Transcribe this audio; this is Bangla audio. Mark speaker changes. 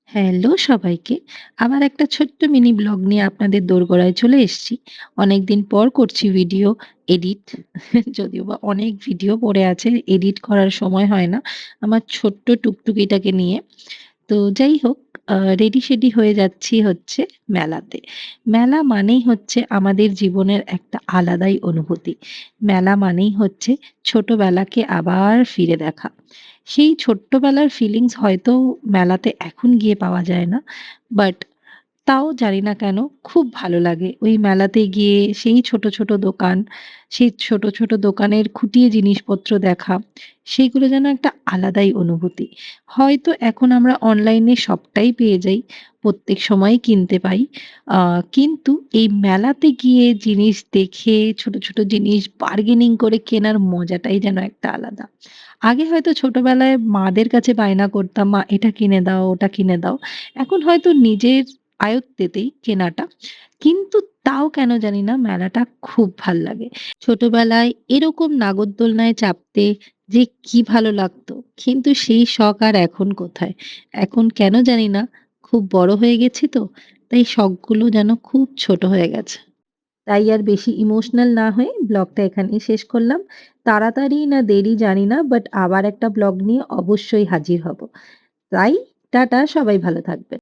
Speaker 1: হ্যালো সবাইকে। আমার একটা ছোট্ট মিনি ব্লগ নিয়ে আপনাদের দোরগোড়ায় চলে এসেছি। অনেকদিন পর করছি ভিডিও এডিট। যদিও বা অনেক ভিডিও পড়ে আছে, এডিট করার সময় হয় না আমার ছোট্ট টুকটুকিটাকে নিয়ে। তো যাই হোক, রেডি-সেডি হয়ে যাচ্ছি হচ্ছে মেলাতে। মেলা মানেই হচ্ছে আমাদের জীবনের একটা আলাদাই অনুভূতি। মেলা মানেই হচ্ছে ছোটবেলাকে আবার ফিরে দেখা। সেই ছোট্টবেলার ফিলিংস হয়তো মেলাতে এখন গিয়ে পাওয়া যায় না। বাট তাও জানি না কেন খুব ভালো লাগে। ওই মেলাতে গিয়ে সেই ছোট, ছোট দোকান, সেই ছোট, ছোট দোকানের খুঁটিয়ে জিনিসপত্র দেখা, সেগুলো যেন একটা আলাদাই অনুভূতি। হয়তো এখন আমরা অনলাইনে সবটাই পেয়ে যাই, প্রত্যেক সময়ই কিনতে পাই। আ কিন্তু এই মেলাতে গিয়ে জিনিস দেখে, ছোট, ছোট জিনিস বার্গেনিং করে কেনার মজাটাই যেন একটা আলাদা। আগে হয়তো ছোটবেলায় মাদের কাছে বায়না করতাম, "মা এটা কিনে দাও, ওটা কিনে দাও।" এখন হয়তো নিজের আয়ত্তেতেই কেনাটা। কিন্তু তাও কেন জানি না মেলাটা খুব ভাল লাগে। ছোটবেলায় এরকম নাগরদোলনায় চাপতে যে কি ভালো লাগতো। কিন্তু সেই শখ আর এখন কোথায়? এখন কেন জানি না খুব বড় হয়ে গেছি তো, তাই শখগুলো যেন খুব ছোট হয়ে গেছে। তাই আর বেশি ইমোশনাল না হয়ে ব্লগটা এখানেই শেষ করলাম। তাড়াতাড়ি না দেরি জানি না, বাট আবার একটা ব্লগ নিয়ে অবশ্যই হাজির হব। তাই টাটা, সবাই ভালো থাকবেন।